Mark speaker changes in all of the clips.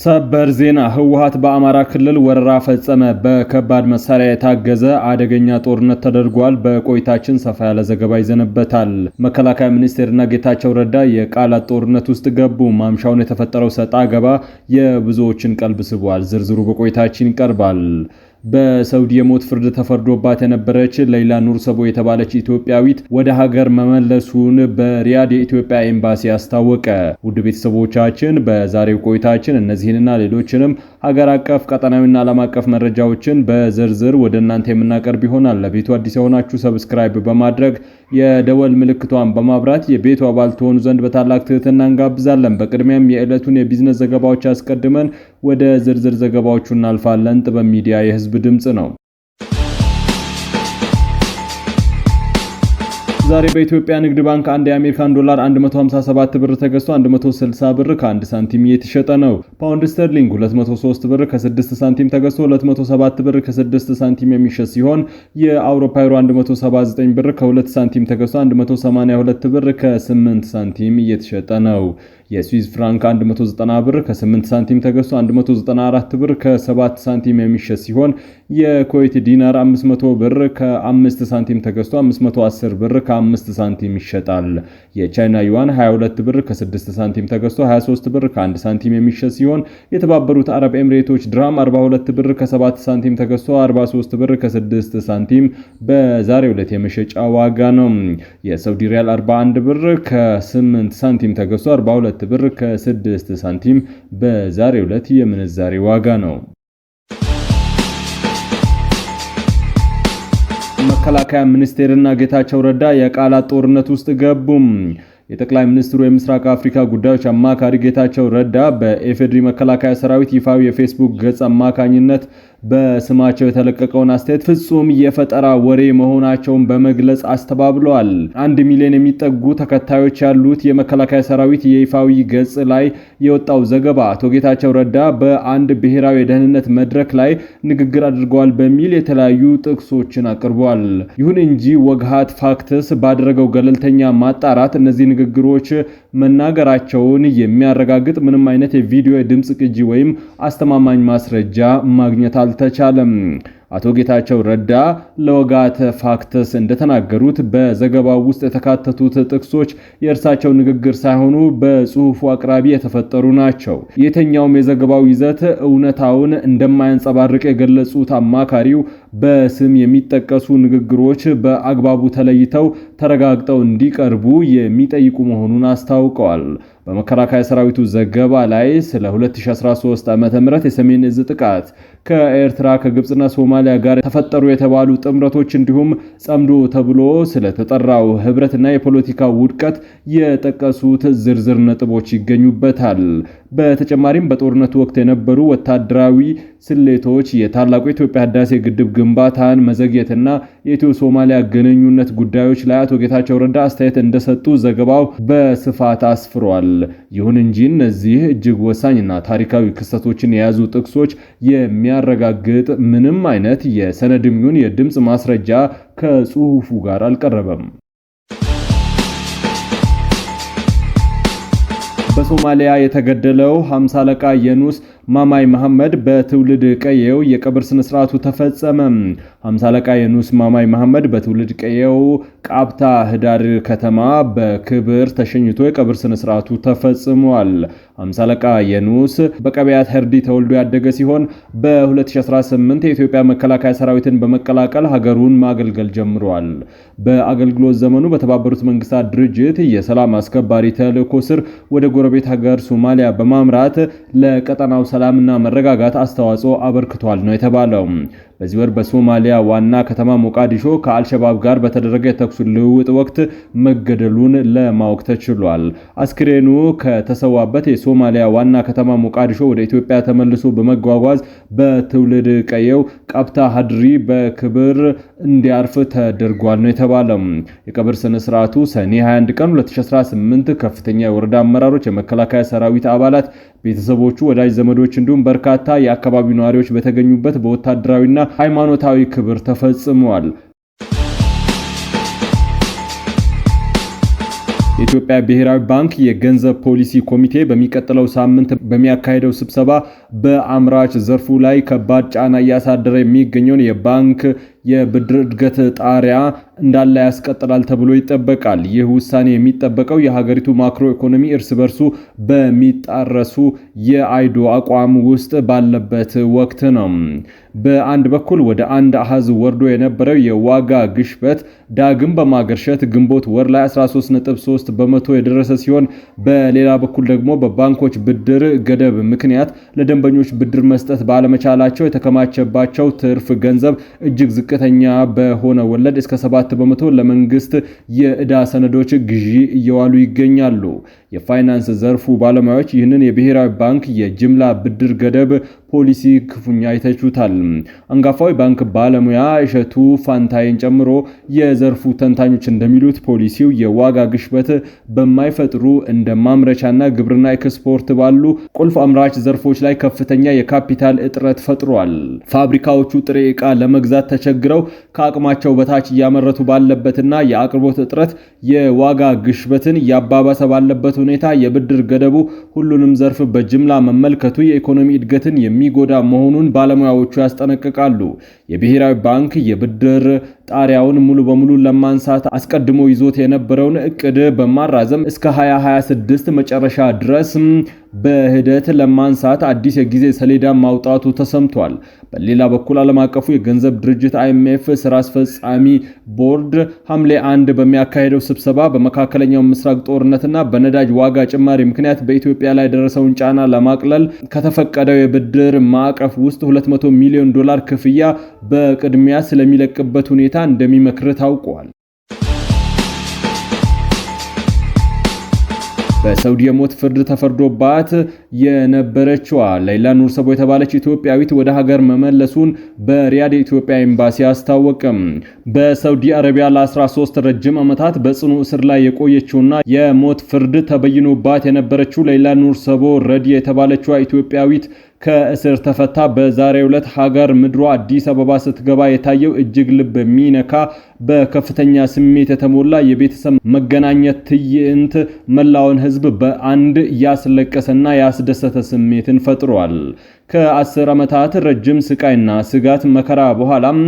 Speaker 1: ሰበር ዜና ህወሓት በአማራ ክልል ወረራ ፈጸመ። በከባድ መሳሪያ የታገዘ አደገኛ ጦርነት ተደርጓል። በቆይታችን ሰፋ ያለ ዘገባ ይዘንበታል። መከላከያ ሚኒስቴርና ጌታቸው ረዳ የቃላት ጦርነት ውስጥ ገቡ። ማምሻውን የተፈጠረው ሰጣ ገባ የብዙዎችን ቀልብ ስቧል። ዝርዝሩ በቆይታችን ይቀርባል። በሳውዲ የሞት ፍርድ ተፈርዶባት የነበረች ሌይላ ኑር ሰቦ የተባለች ኢትዮጵያዊት ወደ ሀገር መመለሱን በሪያድ የኢትዮጵያ ኤምባሲ አስታወቀ። ውድ ቤተሰቦቻችን በዛሬው ቆይታችን እነዚህንና ሌሎችንም ሀገር አቀፍ ቀጠናዊና ዓለም አቀፍ መረጃዎችን በዝርዝር ወደ እናንተ የምናቀርብ ይሆናል። ለቤቱ አዲስ የሆናችሁ ሰብስክራይብ በማድረግ የደወል ምልክቷን በማብራት የቤቱ አባል ትሆኑ ዘንድ በታላቅ ትህትና እንጋብዛለን። በቅድሚያም የዕለቱን የቢዝነስ ዘገባዎች አስቀድመን ወደ ዝርዝር ዘገባዎቹ እናልፋለን። ጥበብ ሚዲያ የህዝብ ድምጽ ነው። ዛሬ በኢትዮጵያ ንግድ ባንክ አንድ የአሜሪካን ዶላር 157 ብር ተገዝቶ 160 ብር ከ1 ሳንቲም እየተሸጠ ነው። ፓውንድ ስተርሊንግ 203 ብር ከ6 ሳንቲም ተገዝቶ 207 ብር ከ6 ሳንቲም የሚሸጥ ሲሆን የአውሮፓ ዩሮ 179 ብር ከ2 ሳንቲም ተገዝቶ 182 ብር ከ8 ሳንቲም እየተሸጠ ነው። የስዊዝ ፍራንክ 190 ብር ከ8 ሳንቲም ተገዝቶ 194 ብር ከ7 ሳንቲም የሚሸጥ ሲሆን የኩዌት ዲናር 500 ብር ከ5 ሳንቲም ተገዝቶ 510 ብር ከ5 ሳንቲም ይሸጣል። የቻይና ዩዋን 22 ብር ከ6 ሳንቲም ተገዝቶ 23 ብር ከ1 ሳንቲም የሚሸጥ ሲሆን የተባበሩት አረብ ኤምሬቶች ድርሃም 42 ብር ከ7 ሳንቲም ተገዝቶ 43 ብር ከ6 ሳንቲም በዛሬው ዕለት የመሸጫ ዋጋ ነው። የሳውዲ ሪያል 41 ብር ከ8 ሳንቲም ተገዝቶ 42 ብር ከ6 ሳንቲም በዛሬው ዕለት የምንዛሬ ዋጋ ነው። መከላከያ ሚኒስቴርና ጌታቸው ረዳ የቃላት ጦርነት ውስጥ ገቡም። የጠቅላይ ሚኒስትሩ የምስራቅ አፍሪካ ጉዳዮች አማካሪ ጌታቸው ረዳ በኢፌዴሪ መከላከያ ሰራዊት ይፋዊ የፌስቡክ ገጽ አማካኝነት በስማቸው የተለቀቀውን አስተያየት ፍጹም የፈጠራ ወሬ መሆናቸውን በመግለጽ አስተባብለዋል። 1 ሚሊዮን የሚጠጉ ተከታዮች ያሉት የመከላከያ ሰራዊት የይፋዊ ገጽ ላይ የወጣው ዘገባ አቶ ጌታቸው ረዳ በአንድ ብሔራዊ የደህንነት መድረክ ላይ ንግግር አድርገዋል በሚል የተለያዩ ጥቅሶችን አቅርቧል። ይሁን እንጂ ወግሃት ፋክትስ ባደረገው ገለልተኛ ማጣራት እነዚህ ንግግሮች መናገራቸውን የሚያረጋግጥ ምንም አይነት የቪዲዮ የድምጽ ቅጂ ወይም አስተማማኝ ማስረጃ ማግኘት አልተቻለም። አቶ ጌታቸው ረዳ ለወጋት ፋክትስ እንደተናገሩት በዘገባው ውስጥ የተካተቱት ጥቅሶች የእርሳቸው ንግግር ሳይሆኑ በጽሁፉ አቅራቢ የተፈጠሩ ናቸው። የትኛውም የዘገባው ይዘት እውነታውን እንደማያንጸባርቅ የገለጹት አማካሪው በስም የሚጠቀሱ ንግግሮች በአግባቡ ተለይተው ተረጋግጠው እንዲቀርቡ የሚጠይቁ መሆኑን አስታውቀዋል። በመከላከያ ሰራዊቱ ዘገባ ላይ ስለ 2013 ዓ.ም የሰሜን እዝ ጥቃት ከኤርትራ ከግብጽና ሶማሊያ ጋር ተፈጠሩ የተባሉ ጥምረቶች እንዲሁም ጸምዶ ተብሎ ስለተጠራው ህብረትና የፖለቲካ ውድቀት የጠቀሱት ዝርዝር ነጥቦች ይገኙበታል። በተጨማሪም በጦርነቱ ወቅት የነበሩ ወታደራዊ ስሌቶች፣ የታላቁ የኢትዮጵያ ህዳሴ ግድብ ግንባታን መዘግየትና የኢትዮ ሶማሊያ ግንኙነት ጉዳዮች ላይ አቶ ጌታቸው ረዳ አስተያየት እንደሰጡ ዘገባው በስፋት አስፍሯል። ይሁን እንጂ እነዚህ እጅግ ወሳኝና ታሪካዊ ክስተቶችን የያዙ ጥቅሶች የሚያረጋግጥ ምንም አይነት የሰነድም ይሁን የድምጽ ማስረጃ ከጽሁፉ ጋር አልቀረበም። በሶማሊያ የተገደለው 50 አለቃ የኑስ ማማይ መሐመድ በትውልድ ቀየው የቀብር ስነ ስርዓቱ ተፈጸመ። 50 አለቃ የኑስ ማማይ መሐመድ በትውልድ ቀየው ቃብታ ህዳር ከተማ በክብር ተሸኝቶ የቀብር ስነ ስርዓቱ ተፈጽሟል። 50 አለቃ የኑስ በቀበያት ህርዲ ተወልዶ ያደገ ሲሆን በ2018 የኢትዮጵያ መከላከያ ሰራዊትን በመቀላቀል ሀገሩን ማገልገል ጀምሯል። በአገልግሎት ዘመኑ በተባበሩት መንግስታት ድርጅት የሰላም አስከባሪ ተልዕኮ ስር ወደ ጎረቤት ሀገር ሶማሊያ በማምራት ለቀጠናው ሰላምና መረጋጋት አስተዋጽኦ አበርክቷል ነው የተባለው። በዚህ ወር በሶማሊያ ዋና ከተማ ሞቃዲሾ ከአልሸባብ ጋር በተደረገ የተኩስ ልውውጥ ወቅት መገደሉን ለማወቅ ተችሏል። አስክሬኑ ከተሰዋበት የሶማሊያ ዋና ከተማ ሞቃዲሾ ወደ ኢትዮጵያ ተመልሶ በመጓጓዝ በትውልድ ቀየው ቃብታ ሀድሪ በክብር እንዲያርፍ ተደርጓል ነው የተባለው። የቀብር ስነ ስርዓቱ ሰኔ 21 ቀን 2018 ከፍተኛ የወረዳ አመራሮች፣ የመከላከያ ሰራዊት አባላት፣ ቤተሰቦቹ፣ ወዳጅ ዘመዶች እንዲሁም በርካታ የአካባቢው ነዋሪዎች በተገኙበት በወታደራዊና ሃይማኖታዊ ክብር ተፈጽሟል። የኢትዮጵያ ብሔራዊ ባንክ የገንዘብ ፖሊሲ ኮሚቴ በሚቀጥለው ሳምንት በሚያካሄደው ስብሰባ በአምራች ዘርፉ ላይ ከባድ ጫና እያሳደረ የሚገኘውን የባንክ የብድር እድገት ጣሪያ እንዳለ ያስቀጥላል ተብሎ ይጠበቃል። ይህ ውሳኔ የሚጠበቀው የሀገሪቱ ማክሮ ኢኮኖሚ እርስ በርሱ በሚጣረሱ የአይዶ አቋም ውስጥ ባለበት ወቅት ነው። በአንድ በኩል ወደ አንድ አሃዝ ወርዶ የነበረው የዋጋ ግሽበት ዳግም በማገርሸት ግንቦት ወር ላይ 13.3 በመቶ የደረሰ ሲሆን በሌላ በኩል ደግሞ በባንኮች ብድር ገደብ ምክንያት ለደንበኞች ብድር መስጠት ባለመቻላቸው የተከማቸባቸው ትርፍ ገንዘብ እጅግ ዝቅተኛ በሆነ ወለድ እስከ 7 በመቶ ለመንግስት የዕዳ ሰነዶች ግዢ እየዋሉ ይገኛሉ። የፋይናንስ ዘርፉ ባለሙያዎች ይህንን የብሔራዊ ባንክ የጅምላ ብድር ገደብ ፖሊሲ ክፉኛ ይተቹታል። አንጋፋው ባንክ ባለሙያ እሸቱ ፋንታይን ጨምሮ የዘርፉ ተንታኞች እንደሚሉት ፖሊሲው የዋጋ ግሽበት በማይፈጥሩ እንደ ማምረቻና ግብርና፣ ኤክስፖርት ባሉ ቁልፍ አምራች ዘርፎች ላይ ከፍተኛ የካፒታል እጥረት ፈጥሯል። ፋብሪካዎቹ ጥሬ ዕቃ ለመግዛት ተቸግረው ከአቅማቸው በታች እያመረቱ ባለበትና የአቅርቦት እጥረት የዋጋ ግሽበትን እያባባሰ ባለበት ሁኔታ የብድር ገደቡ ሁሉንም ዘርፍ በጅምላ መመልከቱ የኢኮኖሚ እድገትን የሚጎዳ መሆኑን ባለሙያዎቹ ያስጠነቅቃሉ። የብሔራዊ ባንክ የብድር ጣሪያውን ሙሉ በሙሉ ለማንሳት አስቀድሞ ይዞት የነበረውን እቅድ በማራዘም እስከ 2026 መጨረሻ ድረስ በሂደት ለማንሳት አዲስ የጊዜ ሰሌዳ ማውጣቱ ተሰምቷል። በሌላ በኩል ዓለም አቀፉ የገንዘብ ድርጅት IMF ስራ አስፈጻሚ ቦርድ ሐምሌ 1 በሚያካሄደው ስብሰባ በመካከለኛው ምስራቅ ጦርነትና በነዳጅ ዋጋ ጭማሪ ምክንያት በኢትዮጵያ ላይ ደረሰውን ጫና ለማቅለል ከተፈቀደው የብድር ማዕቀፍ ውስጥ $200 ሚሊዮን ክፍያ በቅድሚያ ስለሚለቅበት ሁኔታ እንደሚመክር ታውቋል። በሳውዲ የሞት ፍርድ ተፈርዶባት የነበረችዋ ሌይላ ኑርሰቦ የተባለች ኢትዮጵያዊት ወደ ሀገር መመለሱን በሪያድ የኢትዮጵያ ኤምባሲ አስታወቀም። በሳውዲ አረቢያ ለ13 ረጅም ዓመታት በጽኑ እስር ላይ የቆየችውና የሞት ፍርድ ተበይኖባት የነበረችው ሌይላ ኑርሰቦ ረዲ የተባለችዋ ኢትዮጵያዊት ከእስር ተፈታ በዛሬው ዕለት ሀገር ምድሯ አዲስ አበባ ስትገባ የታየው እጅግ ልብ የሚነካ በከፍተኛ ስሜት የተሞላ የቤተሰብ መገናኘት ትዕይንት መላውን ሕዝብ በአንድ ያስለቀሰና ያስደሰተ ስሜትን ፈጥሯል። ከ10 ዓመታት ረጅም ስቃይና ስጋት መከራ በኋላም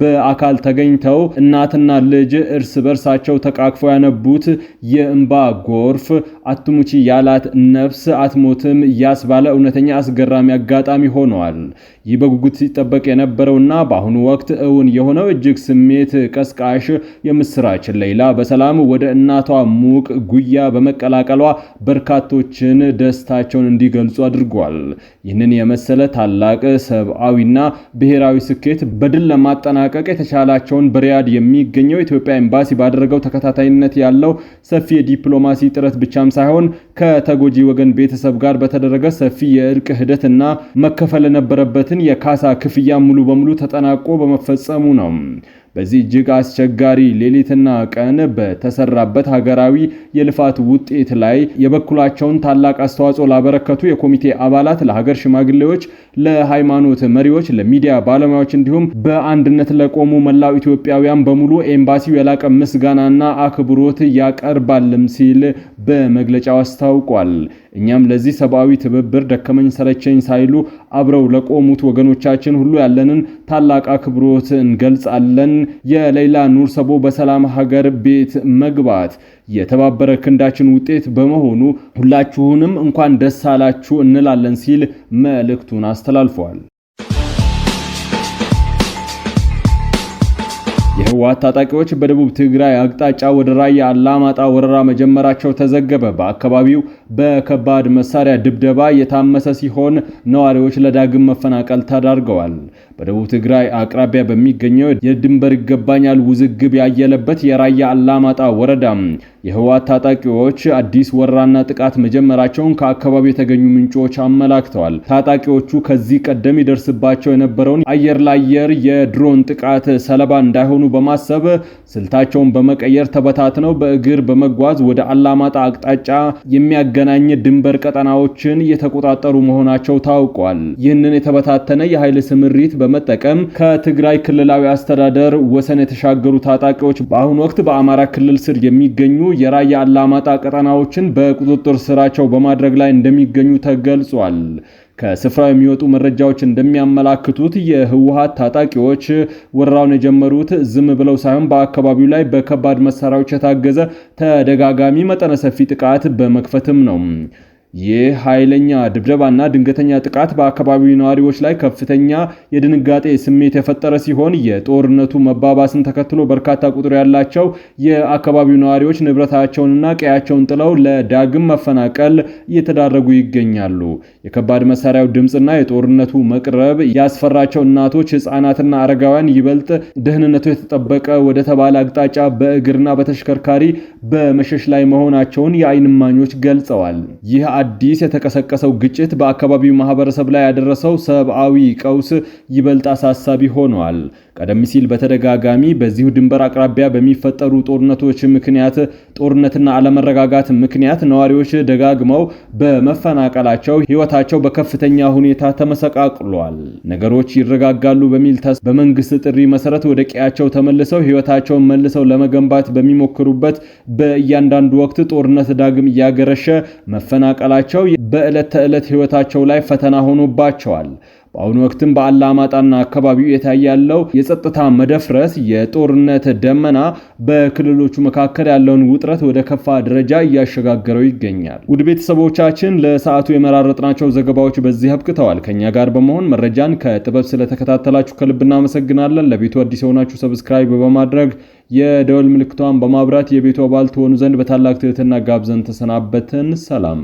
Speaker 1: በአካል ተገኝተው እናትና ልጅ እርስ በርሳቸው ተቃቅፈው ያነቡት የእንባ ጎርፍ አትሙቺ ያላት ነፍስ አትሞትም ያስባለ እውነተኛ አስገራሚ አጋጣሚ ሆኗል። ይህ በጉጉት ሲጠበቅ የነበረውና በአሁኑ ወቅት እውን የሆነው እጅግ ስሜት ቀስቃሽ የምስራች ሌይላ በሰላም ወደ እናቷ ሙቅ ጉያ በመቀላቀሏ በርካቶችን ደስታቸውን እንዲገልጹ አድርጓል። ይህንን የመሰለ ታላቅ ሰብአዊና ብሔራዊ ስኬት በድል ለማጠናቀቅ የተቻላቸውን በሪያድ የሚገኘው ኢትዮጵያ ኤምባሲ ባደረገው ተከታታይነት ያለው ሰፊ የዲፕሎማሲ ጥረት ብቻም ሳይሆን ከተጎጂ ወገን ቤተሰብ ጋር በተደረገ ሰፊ የእርቅ ሂደትና መከፈል የነበረበትን የካሳ ክፍያ ሙሉ በሙሉ ተጠናቆ በመፈጸሙ ነው። በዚህ እጅግ አስቸጋሪ ሌሊትና ቀን በተሰራበት ሀገራዊ የልፋት ውጤት ላይ የበኩላቸውን ታላቅ አስተዋጽኦ ላበረከቱ የኮሚቴ አባላት፣ ለሀገር ሽማግሌዎች፣ ለሃይማኖት መሪዎች፣ ለሚዲያ ባለሙያዎች እንዲሁም በአንድነት ለቆሙ መላው ኢትዮጵያውያን በሙሉ ኤምባሲው የላቀ ምስጋናና አክብሮት ያቀርባልም ሲል በመግለጫው አስታውቋል። እኛም ለዚህ ሰብአዊ ትብብር ደከመኝ ሰለቸኝ ሳይሉ አብረው ለቆሙት ወገኖቻችን ሁሉ ያለንን ታላቅ አክብሮት እንገልጻለን። የሌይላ ኑርሰቦ በሰላም ሀገር ቤት መግባት የተባበረ ክንዳችን ውጤት በመሆኑ ሁላችሁንም እንኳን ደስ አላችሁ እንላለን ሲል መልእክቱን አስተላልፈዋል። የህወሓት ታጣቂዎች በደቡብ ትግራይ አቅጣጫ ወደ ራያ አላማጣ ወረራ መጀመራቸው ተዘገበ። በአካባቢው በከባድ መሳሪያ ድብደባ የታመሰ ሲሆን ነዋሪዎች ለዳግም መፈናቀል ተዳርገዋል። በደቡብ ትግራይ አቅራቢያ በሚገኘው የድንበር ይገባኛል ውዝግብ ያየለበት የራያ አላማጣ ወረዳ የህወሓት ታጣቂዎች አዲስ ወረራና ጥቃት መጀመራቸውን ከአካባቢው የተገኙ ምንጮች አመላክተዋል። ታጣቂዎቹ ከዚህ ቀደም ይደርስባቸው የነበረውን አየር ለአየር የድሮን ጥቃት ሰለባ እንዳይሆኑ በማሰብ ስልታቸውን በመቀየር ተበታትነው በእግር በመጓዝ ወደ አላማጣ አቅጣጫ የሚያገናኝ ድንበር ቀጠናዎችን እየተቆጣጠሩ መሆናቸው ታውቋል። ይህንን የተበታተነ የኃይል ስምሪት በመጠቀም ከትግራይ ክልላዊ አስተዳደር ወሰን የተሻገሩ ታጣቂዎች በአሁኑ ወቅት በአማራ ክልል ስር የሚገኙ የራያ አላማጣ ቀጠናዎችን በቁጥጥር ስራቸው በማድረግ ላይ እንደሚገኙ ተገልጿል። ከስፍራው የሚወጡ መረጃዎች እንደሚያመላክቱት የህወሓት ታጣቂዎች ወረራውን የጀመሩት ዝም ብለው ሳይሆን በአካባቢው ላይ በከባድ መሳሪያዎች የታገዘ ተደጋጋሚ መጠነ ሰፊ ጥቃት በመክፈትም ነው። ይህ ኃይለኛ ድብደባና ድንገተኛ ጥቃት በአካባቢው ነዋሪዎች ላይ ከፍተኛ የድንጋጤ ስሜት የፈጠረ ሲሆን የጦርነቱ መባባስን ተከትሎ በርካታ ቁጥር ያላቸው የአካባቢው ነዋሪዎች ንብረታቸውንና ቀያቸውን ጥለው ለዳግም መፈናቀል እየተዳረጉ ይገኛሉ። የከባድ መሳሪያው ድምጽና የጦርነቱ መቅረብ ያስፈራቸው እናቶች፣ ህፃናትና አረጋውያን ይበልጥ ደህንነቱ የተጠበቀ ወደ ተባለ አቅጣጫ በእግርና በተሽከርካሪ በመሸሽ ላይ መሆናቸውን የዓይን እማኞች ገልጸዋል። ይህ አዲስ የተቀሰቀሰው ግጭት በአካባቢው ማህበረሰብ ላይ ያደረሰው ሰብአዊ ቀውስ ይበልጥ አሳሳቢ ሆኗል። ቀደም ሲል በተደጋጋሚ በዚሁ ድንበር አቅራቢያ በሚፈጠሩ ጦርነቶች ምክንያት ጦርነትና አለመረጋጋት ምክንያት ነዋሪዎች ደጋግመው በመፈናቀላቸው ህይወታቸው በከፍተኛ ሁኔታ ተመሰቃቅሏል። ነገሮች ይረጋጋሉ በሚል ተስፋ በመንግስት ጥሪ መሰረት ወደ ቀያቸው ተመልሰው ህይወታቸውን መልሰው ለመገንባት በሚሞክሩበት በእያንዳንዱ ወቅት ጦርነት ዳግም እያገረሸ መፈናቀላቸው በዕለት ተዕለት ህይወታቸው ላይ ፈተና ሆኖባቸዋል። በአሁኑ ወቅትም በአላማጣና አካባቢው የታየ ያለው የጸጥታ መደፍረስ የጦርነት ደመና በክልሎቹ መካከል ያለውን ውጥረት ወደ ከፋ ደረጃ እያሸጋገረው ይገኛል። ውድ ቤተሰቦቻችን ለሰዓቱ የመራረጥናቸው ዘገባዎች በዚህ አብቅተዋል። ከኛ ጋር በመሆን መረጃን ከጥበብ ስለተከታተላችሁ ከልብ እናመሰግናለን። ለቤቱ አዲስ የሆናችሁ ሰብስክራይብ በማድረግ የደወል ምልክቷን በማብራት የቤቱ አባል ትሆኑ ዘንድ በታላቅ ትህትና ጋብዘን ተሰናበትን። ሰላም።